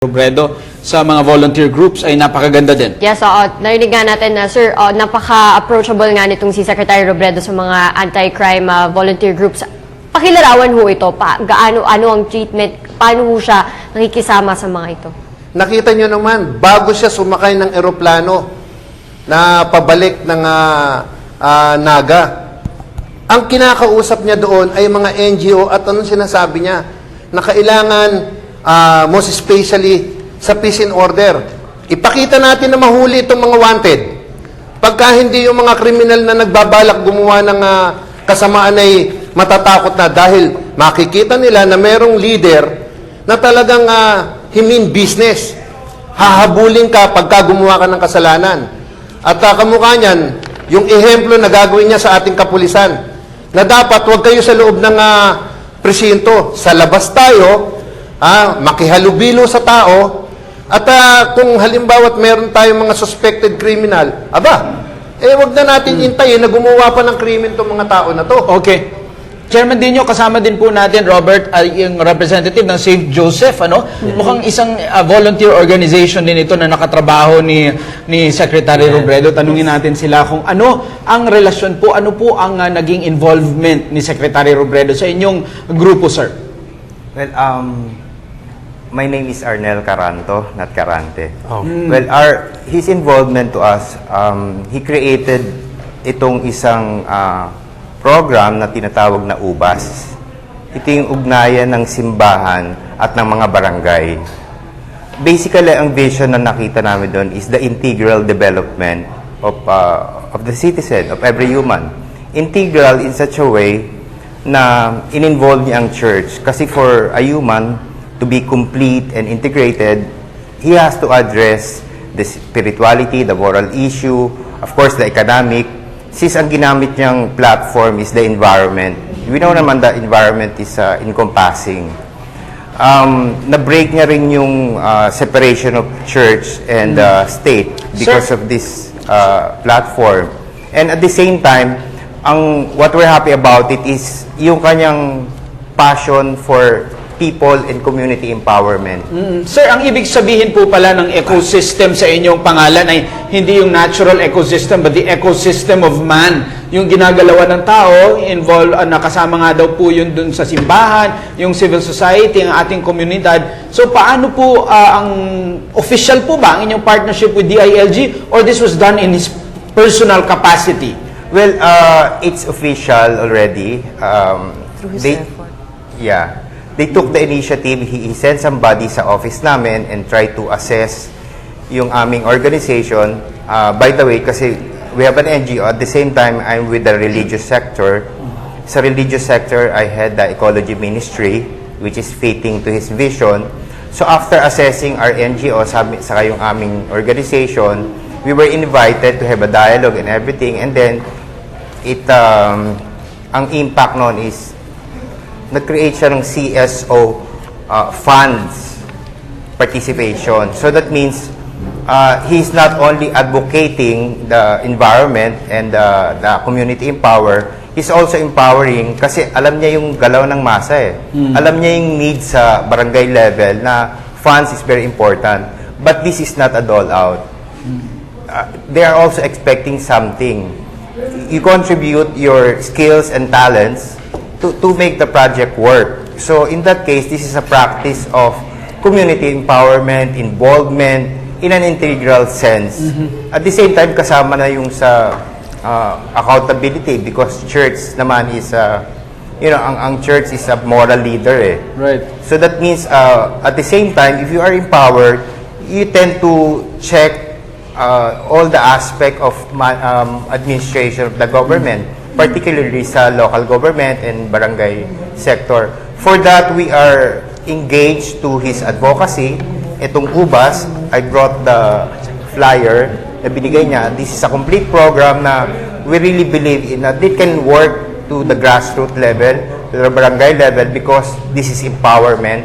Robredo sa mga volunteer groups ay napakaganda din. Yes, narinig nga natin na, sir, napaka-approachable nga nitong si Secretary Robredo sa mga anti-crime volunteer groups. Pakilarawan ho ito, ano ang treatment, paano ho siya nakikisama sa mga ito? Nakita nyo naman, bago siya sumakay ng eroplano na pabalik ng Naga, ang kinakausap niya doon ay mga NGO at anong sinasabi niya? Na kailangan most especially sa peace and order. Ipakita natin na mahuli itong mga wanted. Pagka hindi yung mga kriminal na nagbabalak gumawa ng kasamaan ay matatakot na dahil makikita nila na merong leader na talagang himin business. Hahabulin ka pagka gumawa ka ng kasalanan. At kamukha niyan, yung ehemplo na gagawin niya sa ating kapulisan, na dapat huwag kayo sa loob ng presinto. Sa labas tayo, makihalubilo sa tao, at kung halimbawa meron tayong mga suspected criminal, wag na natin intayin na gumawa pa ng krimen itong mga tao na to. Okay. Chairman Dino, kasama din po natin, Robert, yung representative ng St. Joseph, ano? Mukhang isang volunteer organization din ito na nakatrabaho ni Secretary Robredo. Tanungin natin sila kung ano ang relasyon po, ano po ang naging involvement ni Secretary Robredo sa inyong grupo, sir? Well, my name is Arnel Caranto, not Carante. Oh. Well, his involvement to us, he created itong isang program na tinatawag na UBAS. Ito yung ugnayan ng simbahan at ng mga barangay. Basically, ang vision na nakita namin doon is the integral development of the citizen, of every human. Integral in such a way na in-involve niya ang church. Kasi for a human to be complete and integrated, he has to address the spirituality, the moral issue, of course, the economic. Since ang ginamit niyang platform is the environment, we know naman the environment is encompassing. Na-break niya rin yung separation of church and state because of this platform. And at the same time, what we're happy about it is yung kanyang passion for people and community empowerment. Sir, ang ibig sabihin po pala ng ecosystem sa inyong pangalan ay hindi yung natural ecosystem but the ecosystem of man. Yung ginagalawan ng tao, nakasama nga daw po yun dun sa simbahan, yung civil society, ang ating komunidad. So paano po ang official po ba ang inyong partnership with DILG or this was done in his personal capacity? Well, it's official already. Through his effort. Yeah. They took the initiative. He sent somebody sa office namin and tried to assess yung aming organization. By the way, kasi we have an NGO. At the same time, I'm with the religious sector. Sa religious sector, I had the ecology ministry, which is fitting to his vision. So after assessing our NGO, saka yung aming organization, we were invited to have a dialogue and everything. And then, ang impact noon is nag-create siya ng CSO funds participation. So that means he's not only advocating the environment and the community empower, he's also empowering kasi alam niya yung galaw ng masa eh. Alam niya yung needs sa barangay level na funds is very important. But this is not a dole out. They are also expecting something. You contribute your skills and talents to make the project work. So in that case, this is a practice of community empowerment, involvement, in an integral sense. At the same time, kasama na yung sa accountability because church naman is, ang church is a moral leader eh. Right. So that means, at the same time, if you are empowered, you tend to check all the aspect of administration of the government, particularly sa local government and barangay sector. For that, we are engaged to his advocacy. Itong UBAS, I brought the flyer na binigay niya. This is a complete program na we really believe in that it can work to the grassroots level, to the barangay level, because this is empowerment.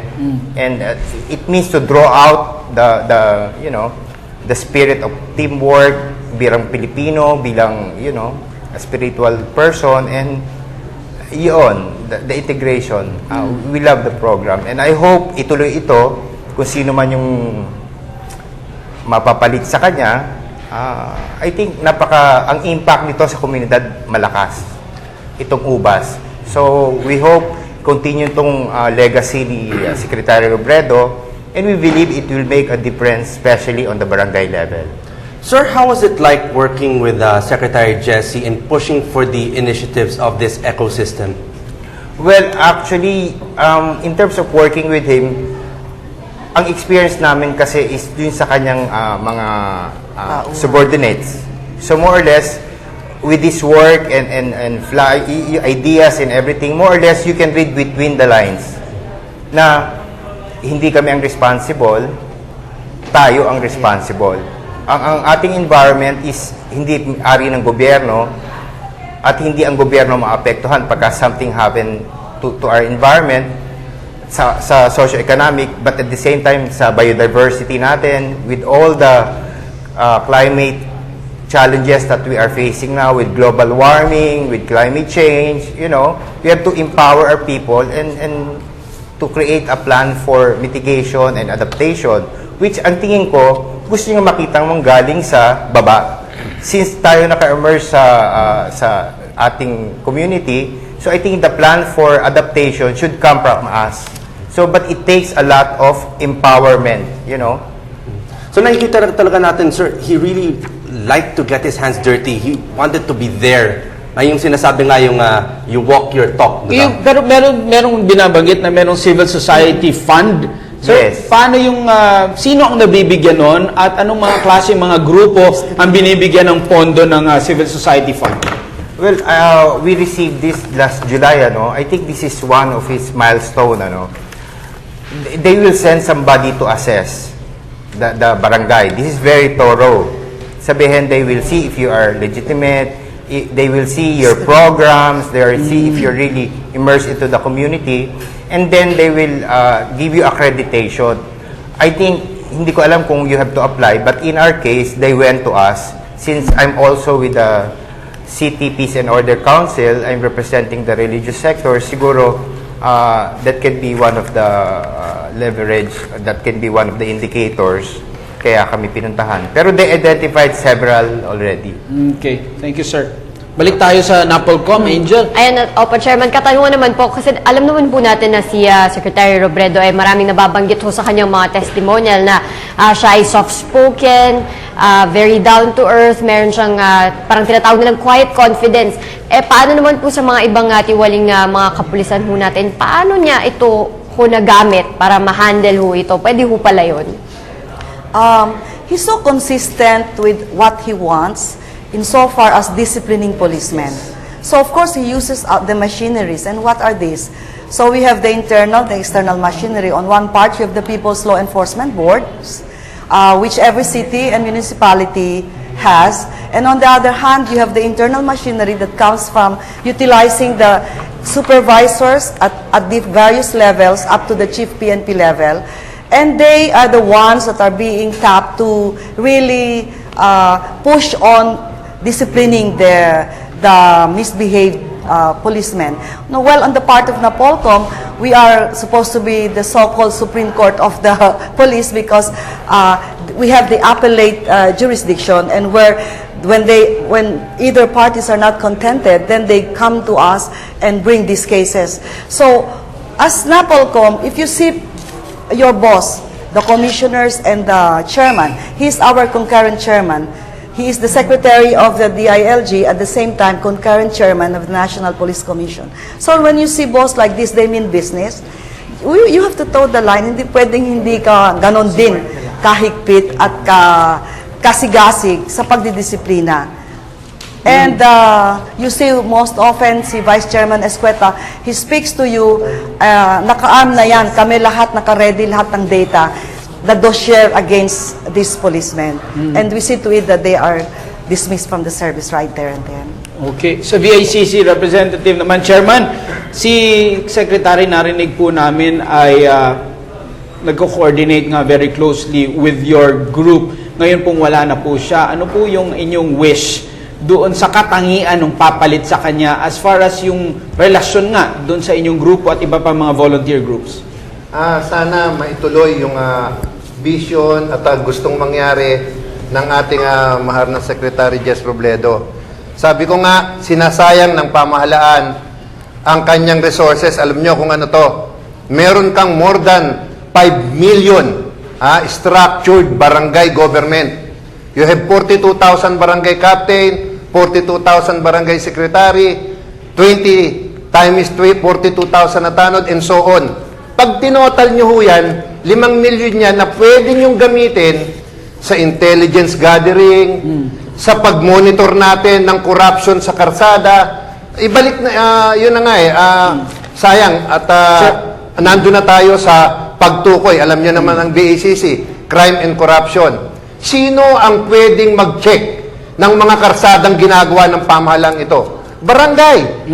And it means to draw out the spirit of teamwork bilang Pilipino, bilang, a spiritual person, and the integration. We love the program. And I hope ituloy ito kung sino man yung mapapalit sa kanya, I think ang impact nito sa komunidad malakas, itong ubas. So we hope continue itong legacy ni Secretary Robredo, and we believe it will make a difference, especially on the barangay level. Sir, how was it like working with Secretary Jesse in pushing for the initiatives of this ecosystem? Well, actually, in terms of working with him, ang experience namin kasi is dun sa kanyang mga subordinates. So more or less, with this work and fly ideas and everything, more or less you can read between the lines na hindi kami ang responsible, tayo ang responsible. Ang ating environment is hindi ari ng gobyerno at hindi ang gobyerno maapektuhan pagka something happen to our environment sa socio-economic, but at the same time sa biodiversity natin with all the climate challenges that we are facing now with global warming, with climate change, we have to empower our people and to create a plan for mitigation and adaptation, which ang tingin ko, gusto nyo makitang manggaling sa baba. Since tayo naka-emerge sa ating community, so I think the plan for adaptation should come from us. So, but it takes a lot of empowerment, So nakikita talaga natin, sir, he really liked to get his hands dirty. He wanted to be there. Ay yung sinasabi nga yung you walk your talk. Diba? Pero merong binabanggit na merong civil society fund. So, Yes. paano yung, sino ang nabibigyan nun at anong mga klase, mga grupo ang binibigyan ng pondo ng civil society fund? Well, we received this last July, I think this is one of his milestone, They will send somebody to assess the barangay. This is very thorough. Sabihin, they will see if you are legitimate, they will see your programs, they will see if you're really immersed into the community, and then they will give you accreditation. I think, hindi ko alam kung you have to apply, but in our case, they went to us. Since I'm also with the City Peace and Order Council, I'm representing the religious sector, siguro that can be one of the leverage, that can be one of the indicators kaya kami pinuntahan. Pero they identified several already. Okay, thank you, sir. Balik tayo sa NAPOLCOM, Angel. Ayan, Opo, Chairman, katanungan naman po, kasi alam naman po natin na si Secretary Robredo ay maraming nababanggit ho sa kanyang mga testimonial na siya ay soft-spoken, very down-to-earth, meron siyang parang tinatawag nilang quiet confidence. Paano naman po sa mga ibang tiwaling mga kapulisan ho natin, paano niya ito ho nagamit para ma-handle ho ito? Pwede ho pala yun? He's so consistent with what he wants insofar as disciplining policemen. So of course he uses the machineries. And what are these? So we have the internal, the external machinery. On one part, you have the People's Law Enforcement Boards, which every city and municipality has. And on the other hand, you have the internal machinery that comes from utilizing the supervisors at the various levels up to the chief PNP level. And they are the ones that are being tapped to really push on disciplining the misbehaved policemen. No, well, on the part of NAPOLCOM, we are supposed to be the so-called Supreme Court of the police because we have the appellate jurisdiction, and when either parties are not contented, then they come to us and bring these cases. So, as NAPOLCOM, if you see your boss, the commissioners and the chairman, he's our concurrent chairman. He is the secretary of the DILG, at the same time concurrent chairman of the National Police Commission. So when you see boss like this, they mean business. You have to toe the line. Hindi pwedeng hindi ka ganon din kahigpit at kasigasig sa pagdidisiplina. And you see most often si Vice Chairman Escueta, he speaks to you, naka-arm na yan, kami lahat, naka-ready lahat ng data, the dossier against these policemen. And we see to it that they are dismissed from the service right there and then. Okay. Sa VICC representative naman, Chairman, si Secretary narinig po namin ay nagko-coordinate nga very closely with your group. Ngayon pong wala na po siya. Ano po yung inyong wish doon sa katangian ng papalit sa kanya as far as yung relasyon nga doon sa inyong grupo at iba pa mga volunteer groups? sana maituloy yung vision at gustong mangyari ng ating mahal na Secretary Jess Robredo. Sabi ko nga, sinasayang ng pamahalaan ang kanyang resources. Alam nyo kung ano to, meron kang more than 5 million structured barangay government. You have 42,000 barangay captain, 42,000 barangay secretary, 20 times 42,000 na tanod, and so on. Pag tinotal nyo ho yan, 5 million yan na pwede nyong gamitin sa intelligence gathering, sa pag-monitor natin ng corruption sa karsada. Ibalik na, yun na nga sayang. At nandun na tayo sa pagtukoy. Alam nyo naman ang BACC, crime and corruption. Sino ang pwedeng mag-check ng mga karsadang ginagawa ng pamahalang ito? Barangay.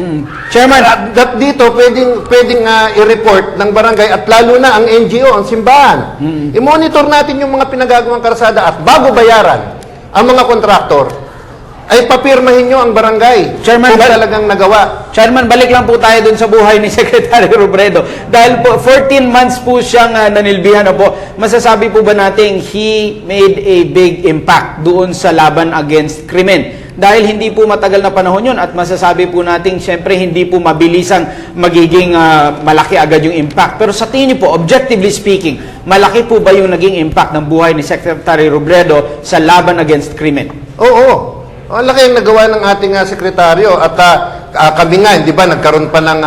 Chairman, Dito, pwedeng i-report ng barangay at lalo na ang NGO, ang simbahan. I-monitor natin yung mga pinagagawang karsada at bago bayaran ang mga kontraktor, ay papirmahin nyo ang barangay Chairman, kung talagang nagawa. Chairman, balik lang po tayo dun sa buhay ni Secretary Robredo. Dahil po, 14 months po siyang nanilbihan na po. Masasabi po ba natin he made a big impact doon sa laban against krimen? Dahil hindi po matagal na panahon yun at masasabi po natin, syempre, hindi po mabilisang magiging malaki agad yung impact. Pero sa tingin niyo po, objectively speaking, malaki po ba yung naging impact ng buhay ni Secretary Robredo sa laban against krimen? Oo. Ang laki ang nagawa ng ating sekretaryo at kami nga, di ba, nagkaroon pa ng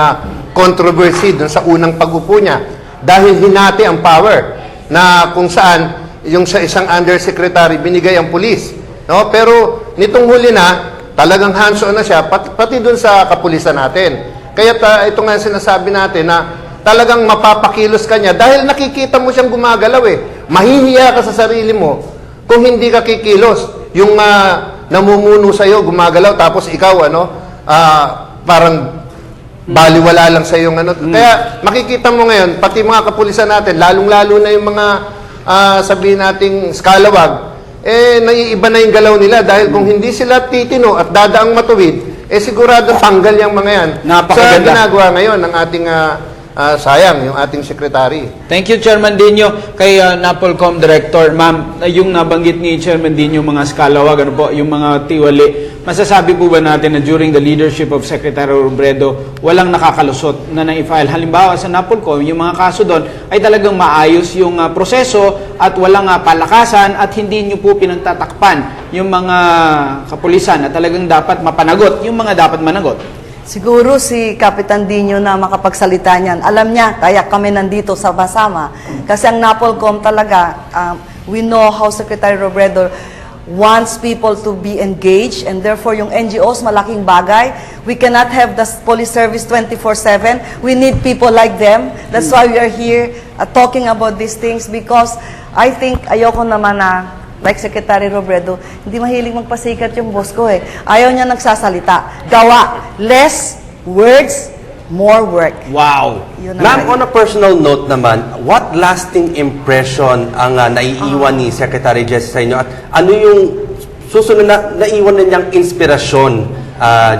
controversy dun sa unang pag-upo niya dahil hinati ang power na kung saan yung sa isang undersecretary binigay ang pulis. No? Pero nitong huli na, talagang hands-on na siya, pati dun sa kapulisan natin. Kaya ito nga sinasabi natin na talagang mapapakilos ka niya dahil nakikita mo siyang gumagalaw Mahihiya ka sa sarili mo kung hindi ka kikilos. Yung namumuno sa'yo, gumagalaw, tapos ikaw, parang baliwala lang sa yung Kaya makikita mo ngayon, pati mga kapulisan natin, lalong-lalo na yung mga sabihin nating skalawag, naiiba na yung galaw nila dahil kung hindi sila titino at dadaang matuwid, sigurado tanggal yung mga yan. Napakaganda. Sa ginagawa ngayon ng ating sayang, yung ating secretary. Thank you, Chairman Dino. Kay NAPOLCOM Director, ma'am, yung nabanggit ni Chairman Dino, yung mga skalawag, yung mga tiwali, masasabi po ba natin na during the leadership of Secretary Robredo, walang nakakalusot na na-file? Halimbawa sa NAPOLCOM, yung mga kaso doon ay talagang maayos yung proseso at walang palakasan at hindi nyo po pinagtatakpan yung mga kapulisan na talagang dapat mapanagot, yung mga dapat managot. Siguro si Kapitan Dino na makapagsalita niyan. Alam niya, kaya kami nandito sama-sama. Kasi ang NAPOLCOM talaga, we know how Secretary Robredo wants people to be engaged and therefore yung NGOs, malaking bagay. We cannot have the police service 24/7. We need people like them. That's why we are here talking about these things because I think ayoko naman na like Secretary Robredo, hindi mahilig magpasikat yung boss ko Ayaw niya nagsasalita. Gawa. Less words, more work. Wow! Yun Ma'am, naman. on a personal note naman, what lasting impression ang naiiwan ni Secretary Jess sa inyo? At ano yung susunod na naiwan na niyang inspirasyon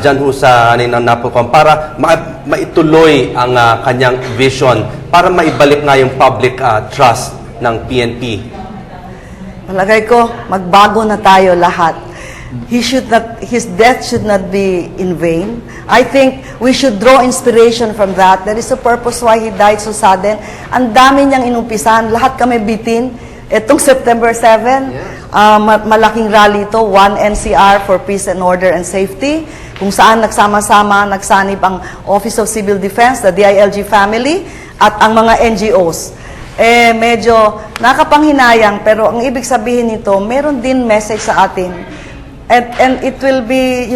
dyan ho sa ng NAPOLCOM para maituloy ang kanyang vision para maibalik nga yung public trust ng PNP? Palagay ko, magbago na tayo lahat. His death should not be in vain. I think we should draw inspiration from that. There is a purpose why he died so sudden. Ang dami niyang inumpisahan. Lahat kami bitin. Itong September 7, malaking rally ito, 1 NCR for Peace and Order and Safety, kung saan nagsama-sama, nagsanib ang Office of Civil Defense, the DILG family, at ang mga NGOs. Medyo nakapanghinayang, pero ang ibig sabihin nito, meron din message sa atin. And it will be,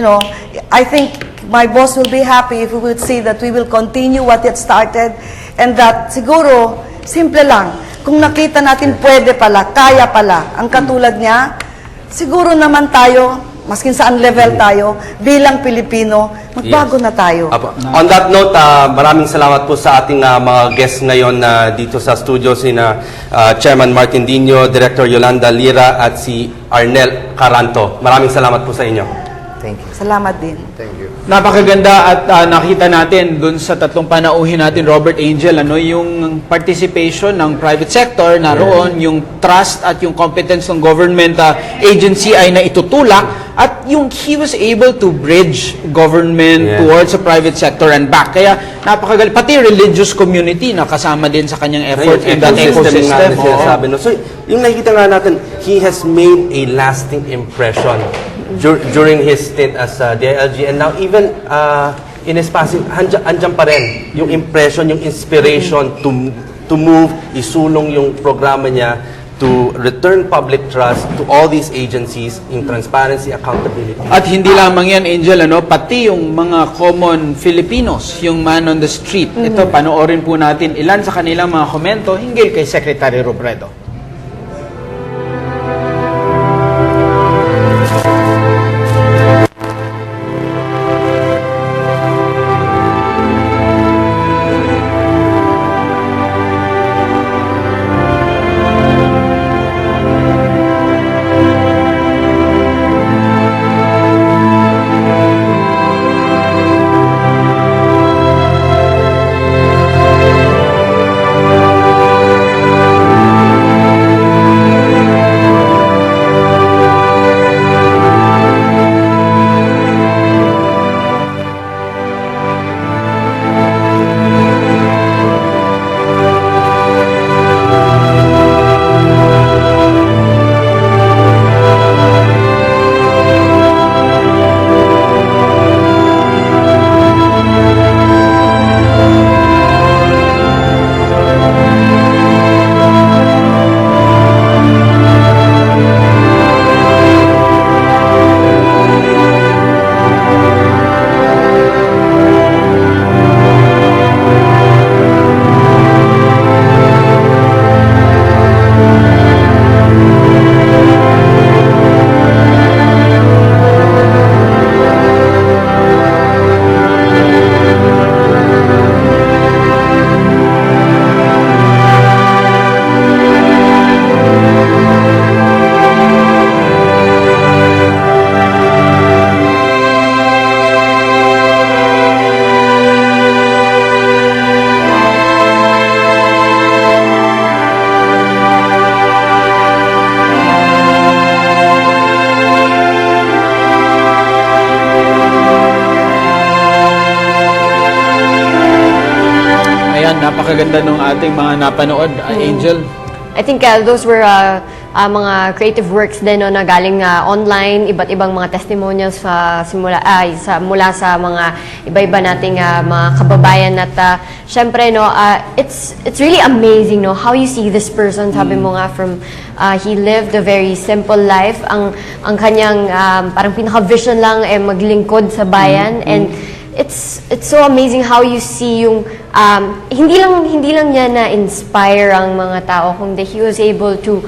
I think my boss will be happy if we would see that we will continue what it started and that siguro, simple lang, kung nakita natin pwede pala, kaya pala, ang katulad niya, siguro naman tayo, maskin saan level tayo, bilang Pilipino, magbago na tayo. On that note, maraming salamat po sa ating mga guests ngayon dito sa studio, sina Chairman Martin Dino, Director Yolanda Lira at si Arnel Caranto. Maraming salamat po sa inyo. Thank you. Salamat din. Thank you. Napakaganda at nakita natin dun sa tatlong panauhin natin, Robert Angel, yung participation ng private sector naroon, yung trust at yung competence ng government agency ay naitutulak, at yung he was able to bridge government Yeah. towards the private sector and back. Kaya napakagaling. Pati religious community na kasama din sa kanyang effort in that ecosystem. nga na Oo. sinasabi, no? So, yung nakikita nga natin, he has made a lasting impression during his stint as DILG, and now even in his passing, andyan pa rin yung impression, yung inspiration to move, isulong yung programa niya to return public trust to all these agencies in transparency, accountability. At hindi lamang yan, Angel, pati yung mga common Filipinos, yung man on the street. Ito, panoorin po natin ilan sa kanilang mga komento hinggil kay Secretary Robredo. Napakaganda nung ating mga napanood, Angel. I think those were mga creative works din no, na galing online, iba't ibang mga testimonials mula sa mga iba-iba nating mga kababayan at syempre no, it's really amazing no how you see this person. Sabi mo nga from he lived a very simple life. Ang kanyang parang pinaka-vision lang ay maglingkod sa bayan, and it's so amazing how you see yung hindi lang niya na inspire ang mga tao, kundi he was able to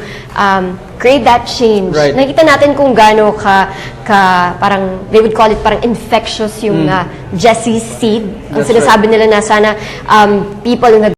create that change. Right. Nakita natin kung gaano ka parang they would call it parang infectious yung Jesse's seed. Ang That's sinasabi nila na sana people in the